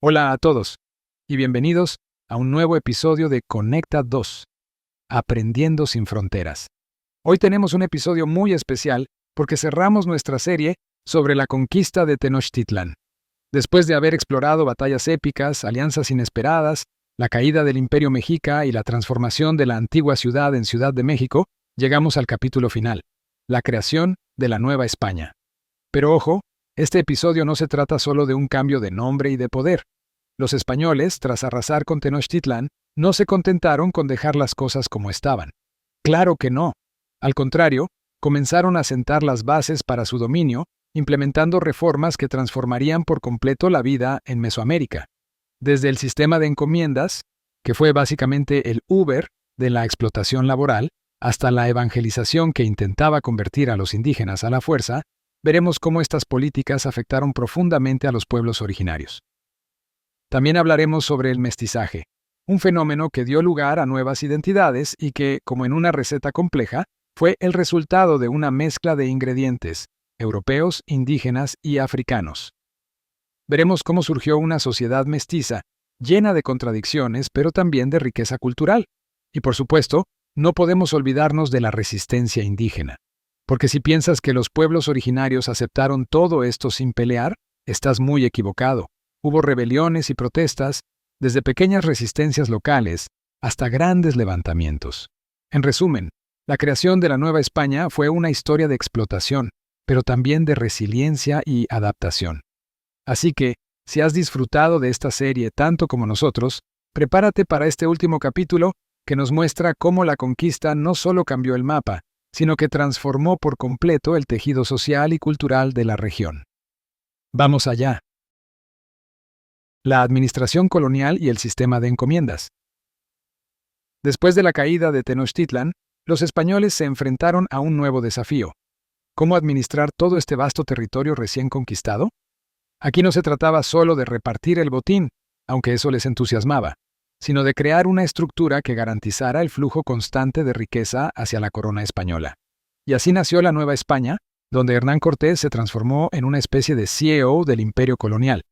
Hola a todos y bienvenidos a un nuevo episodio de Conecta 2, Aprendiendo sin Fronteras. Hoy tenemos un episodio muy especial porque cerramos nuestra serie sobre la conquista de Tenochtitlan. Después de haber explorado batallas épicas, alianzas inesperadas, la caída del Imperio Mexica y la transformación de la antigua ciudad en Ciudad de México, llegamos al capítulo final, la creación de la Nueva España. Pero ojo, este episodio no se trata solo de un cambio de nombre y de poder. Los españoles, tras arrasar con Tenochtitlan, no se contentaron con dejar las cosas como estaban. Claro que no. Al contrario, comenzaron a sentar las bases para su dominio, implementando reformas que transformarían por completo la vida en Mesoamérica. Desde el sistema de encomiendas, que fue básicamente el Uber de la explotación laboral, hasta la evangelización que intentaba convertir a los indígenas a la fuerza, veremos cómo estas políticas afectaron profundamente a los pueblos originarios. También hablaremos sobre el mestizaje, un fenómeno que dio lugar a nuevas identidades y que, como en una receta compleja, fue el resultado de una mezcla de ingredientes, europeos, indígenas y africanos. Veremos cómo surgió una sociedad mestiza, llena de contradicciones, pero también de riqueza cultural. Y por supuesto, no podemos olvidarnos de la resistencia indígena. Porque si piensas que los pueblos originarios aceptaron todo esto sin pelear, estás muy equivocado. Hubo rebeliones y protestas, desde pequeñas resistencias locales hasta grandes levantamientos. En resumen, la creación de la Nueva España fue una historia de explotación, pero también de resiliencia y adaptación. Así que, si has disfrutado de esta serie tanto como nosotros, prepárate para este último capítulo que nos muestra cómo la conquista no solo cambió el mapa, sino que transformó por completo el tejido social y cultural de la región. Vamos allá. La administración colonial y el sistema de encomiendas. Después de la caída de Tenochtitlan, los españoles se enfrentaron a un nuevo desafío. ¿Cómo administrar todo este vasto territorio recién conquistado? Aquí no se trataba solo de repartir el botín, aunque eso les entusiasmaba, sino de crear una estructura que garantizara el flujo constante de riqueza hacia la corona española. Y así nació la Nueva España, donde Hernán Cortés se transformó en una especie de CEO del imperio colonial.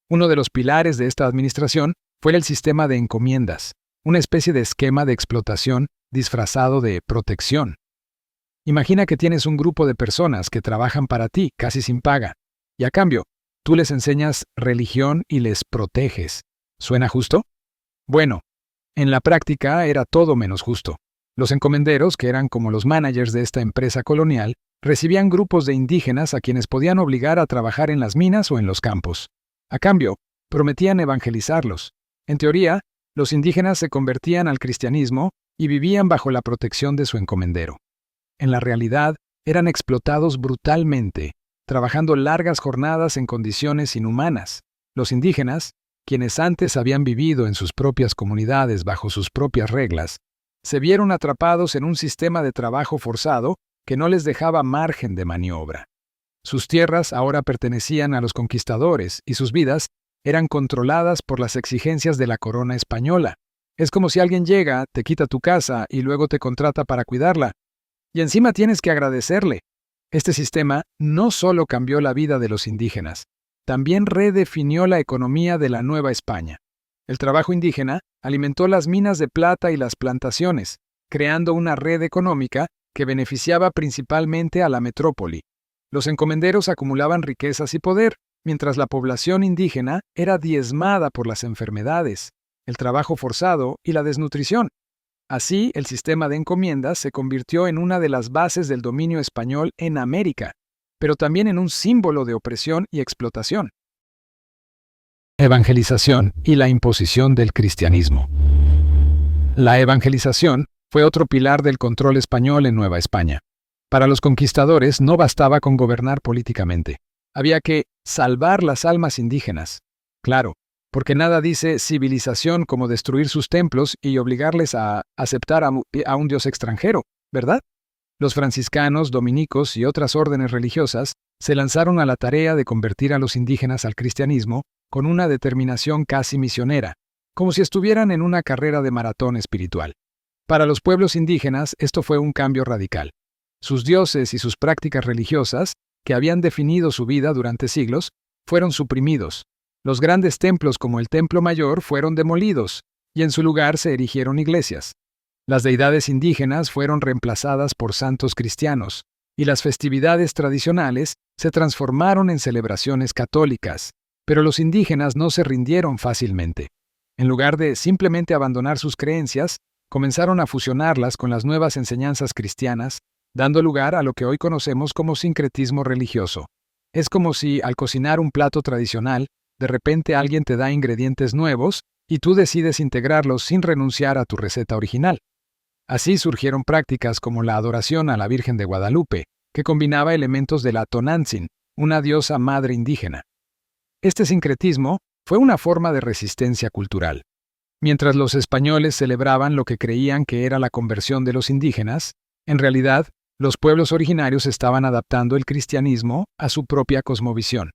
Uno de los pilares de esta administración fue el sistema de encomiendas, una especie de esquema de explotación disfrazado de protección. Imagina que tienes un grupo de personas que trabajan para ti casi sin paga, y a cambio, tú les enseñas religión y les proteges. ¿Suena justo? Bueno, en la práctica era todo menos justo. Los encomenderos, que eran como los managers de esta empresa colonial, recibían grupos de indígenas a quienes podían obligar a trabajar en las minas o en los campos. A cambio, prometían evangelizarlos. En teoría, los indígenas se convertían al cristianismo y vivían bajo la protección de su encomendero. En la realidad, eran explotados brutalmente, trabajando largas jornadas en condiciones inhumanas. Los indígenas, quienes antes habían vivido en sus propias comunidades bajo sus propias reglas, se vieron atrapados en un sistema de trabajo forzado que no les dejaba margen de maniobra. Sus tierras ahora pertenecían a los conquistadores y sus vidas eran controladas por las exigencias de la corona española. Es como si alguien llega, te quita tu casa y luego te contrata para cuidarla. Y encima tienes que agradecerle. Este sistema no solo cambió la vida de los indígenas, también redefinió la economía de la Nueva España. El trabajo indígena alimentó las minas de plata y las plantaciones, creando una red económica que beneficiaba principalmente a la metrópoli. Los encomenderos acumulaban riquezas y poder, mientras la población indígena era diezmada por las enfermedades, el trabajo forzado y la desnutrición. Así, el sistema de encomiendas se convirtió en una de las bases del dominio español en América, pero también en un símbolo de opresión y explotación. Evangelización y la imposición del cristianismo. La evangelización fue otro pilar del control español en Nueva España. Para los conquistadores no bastaba con gobernar políticamente. Había que salvar las almas indígenas. Claro, porque nada dice civilización como destruir sus templos y obligarles a aceptar a un dios extranjero, ¿verdad? Los franciscanos, dominicos y otras órdenes religiosas se lanzaron a la tarea de convertir a los indígenas al cristianismo con una determinación casi misionera, como si estuvieran en una carrera de maratón espiritual. Para los pueblos indígenas esto fue un cambio radical. Sus dioses y sus prácticas religiosas, que habían definido su vida durante siglos, fueron suprimidos, Los grandes templos como el Templo Mayor fueron demolidos, y en su lugar se erigieron iglesias. Las deidades indígenas fueron reemplazadas por santos cristianos, y las festividades tradicionales se transformaron en celebraciones católicas, pero los indígenas no se rindieron fácilmente. En lugar de simplemente abandonar sus creencias, comenzaron a fusionarlas con las nuevas enseñanzas cristianas, dando lugar a lo que hoy conocemos como sincretismo religioso. Es como si, al cocinar un plato tradicional, de repente alguien te da ingredientes nuevos y tú decides integrarlos sin renunciar a tu receta original. Así surgieron prácticas como la adoración a la Virgen de Guadalupe, que combinaba elementos de la Tonantzin, una diosa madre indígena. Este sincretismo fue una forma de resistencia cultural. Mientras los españoles celebraban lo que creían que era la conversión de los indígenas, en realidad, los pueblos originarios estaban adaptando el cristianismo a su propia cosmovisión.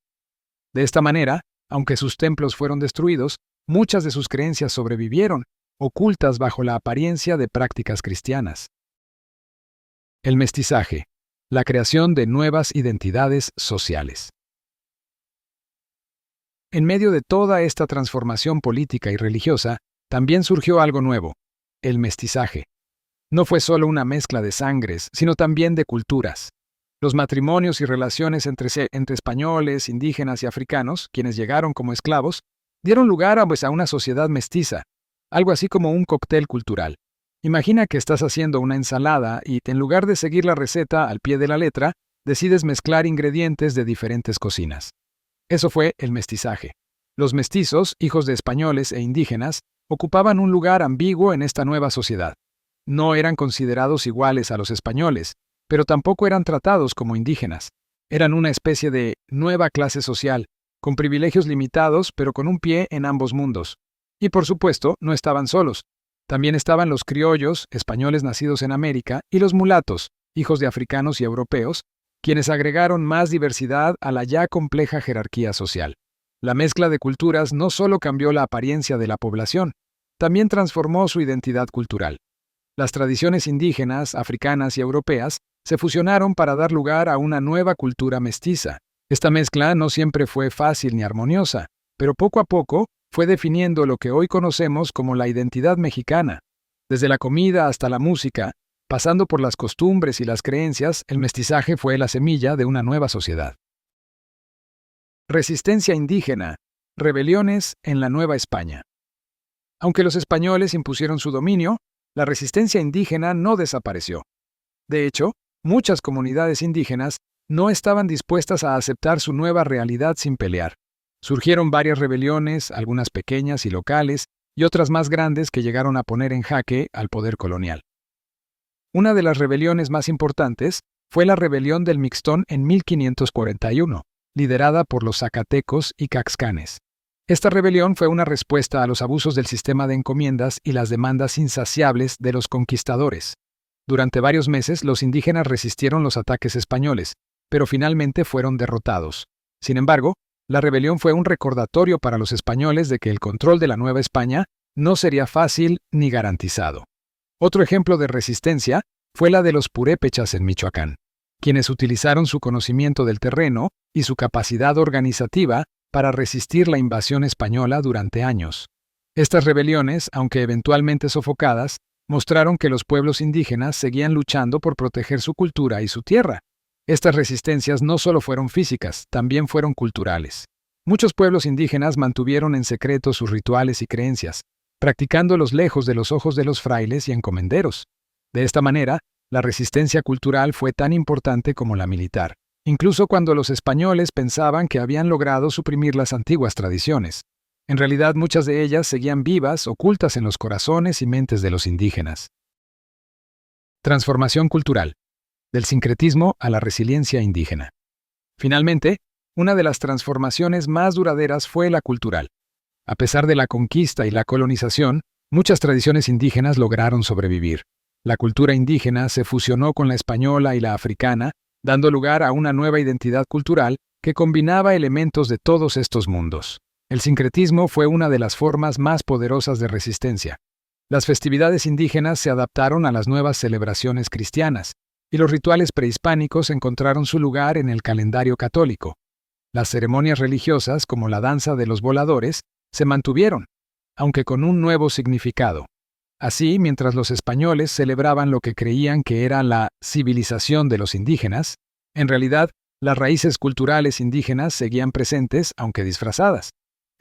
De esta manera, aunque sus templos fueron destruidos, muchas de sus creencias sobrevivieron, ocultas bajo la apariencia de prácticas cristianas. El mestizaje, la creación de nuevas identidades sociales. En medio de toda esta transformación política y religiosa, también surgió algo nuevo, el mestizaje. No fue solo una mezcla de sangres, sino también de culturas. Los matrimonios y relaciones entre españoles, indígenas y africanos, quienes llegaron como esclavos, dieron lugar a una sociedad mestiza, algo así como un cóctel cultural. Imagina que estás haciendo una ensalada y, en lugar de seguir la receta al pie de la letra, decides mezclar ingredientes de diferentes cocinas. Eso fue el mestizaje. Los mestizos, hijos de españoles e indígenas, ocupaban un lugar ambiguo en esta nueva sociedad. No eran considerados iguales a los españoles, pero tampoco eran tratados como indígenas. Eran una especie de nueva clase social, con privilegios limitados pero con un pie en ambos mundos. Y por supuesto, no estaban solos. También estaban los criollos, españoles nacidos en América, y los mulatos, hijos de africanos y europeos, quienes agregaron más diversidad a la ya compleja jerarquía social. La mezcla de culturas no solo cambió la apariencia de la población, también transformó su identidad cultural. Las tradiciones indígenas, africanas y europeas se fusionaron para dar lugar a una nueva cultura mestiza. Esta mezcla no siempre fue fácil ni armoniosa, pero poco a poco fue definiendo lo que hoy conocemos como la identidad mexicana. Desde la comida hasta la música, pasando por las costumbres y las creencias, el mestizaje fue la semilla de una nueva sociedad. Resistencia indígena, rebeliones en la Nueva España. Aunque los españoles impusieron su dominio, la resistencia indígena no desapareció. De hecho, muchas comunidades indígenas no estaban dispuestas a aceptar su nueva realidad sin pelear. Surgieron varias rebeliones, algunas pequeñas y locales, y otras más grandes que llegaron a poner en jaque al poder colonial. Una de las rebeliones más importantes fue la rebelión del Mixtón en 1541, liderada por los zacatecos y caxcanes. Esta rebelión fue una respuesta a los abusos del sistema de encomiendas y las demandas insaciables de los conquistadores. Durante varios meses los indígenas resistieron los ataques españoles, pero finalmente fueron derrotados. Sin embargo, la rebelión fue un recordatorio para los españoles de que el control de la Nueva España no sería fácil ni garantizado. Otro ejemplo de resistencia fue la de los purépechas en Michoacán, quienes utilizaron su conocimiento del terreno y su capacidad organizativa para resistir la invasión española durante años. Estas rebeliones, aunque eventualmente sofocadas, mostraron que los pueblos indígenas seguían luchando por proteger su cultura y su tierra. Estas resistencias no solo fueron físicas, también fueron culturales. Muchos pueblos indígenas mantuvieron en secreto sus rituales y creencias, practicándolos lejos de los ojos de los frailes y encomenderos. De esta manera, la resistencia cultural fue tan importante como la militar, incluso cuando los españoles pensaban que habían logrado suprimir las antiguas tradiciones. En realidad, muchas de ellas seguían vivas, ocultas en los corazones y mentes de los indígenas. Transformación cultural. Del sincretismo a la resiliencia indígena. Finalmente, una de las transformaciones más duraderas fue la cultural. A pesar de la conquista y la colonización, muchas tradiciones indígenas lograron sobrevivir. La cultura indígena se fusionó con la española y la africana, dando lugar a una nueva identidad cultural que combinaba elementos de todos estos mundos. El sincretismo fue una de las formas más poderosas de resistencia. Las festividades indígenas se adaptaron a las nuevas celebraciones cristianas, y los rituales prehispánicos encontraron su lugar en el calendario católico. Las ceremonias religiosas, como la danza de los voladores, se mantuvieron, aunque con un nuevo significado. Así, mientras los españoles celebraban lo que creían que era la civilización de los indígenas, en realidad, las raíces culturales indígenas seguían presentes, aunque disfrazadas.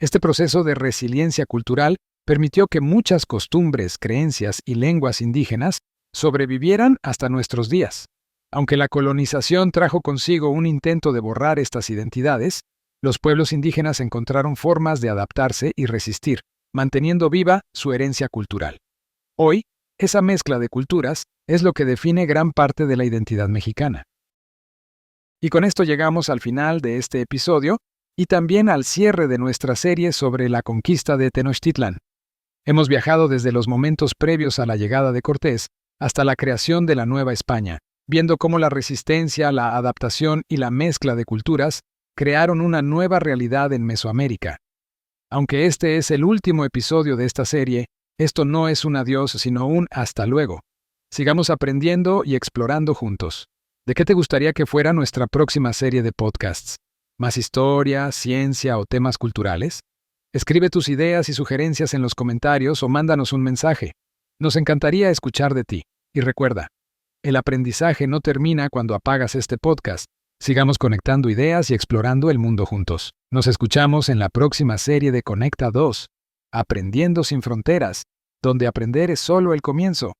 Este proceso de resiliencia cultural permitió que muchas costumbres, creencias y lenguas indígenas sobrevivieran hasta nuestros días. Aunque la colonización trajo consigo un intento de borrar estas identidades, los pueblos indígenas encontraron formas de adaptarse y resistir, manteniendo viva su herencia cultural. Hoy, esa mezcla de culturas es lo que define gran parte de la identidad mexicana. Y con esto llegamos al final de este episodio y también al cierre de nuestra serie sobre la conquista de Tenochtitlan. Hemos viajado desde los momentos previos a la llegada de Cortés hasta la creación de la Nueva España, viendo cómo la resistencia, la adaptación y la mezcla de culturas crearon una nueva realidad en Mesoamérica. Aunque este es el último episodio de esta serie, esto no es un adiós, sino un hasta luego. Sigamos aprendiendo y explorando juntos. ¿De qué te gustaría que fuera nuestra próxima serie de podcasts? ¿Más historia, ciencia o temas culturales? Escribe tus ideas y sugerencias en los comentarios o mándanos un mensaje. Nos encantaría escuchar de ti. Y recuerda, el aprendizaje no termina cuando apagas este podcast. Sigamos conectando ideas y explorando el mundo juntos. Nos escuchamos en la próxima serie de Conecta 2, Aprendiendo sin Fronteras, donde aprender es solo el comienzo.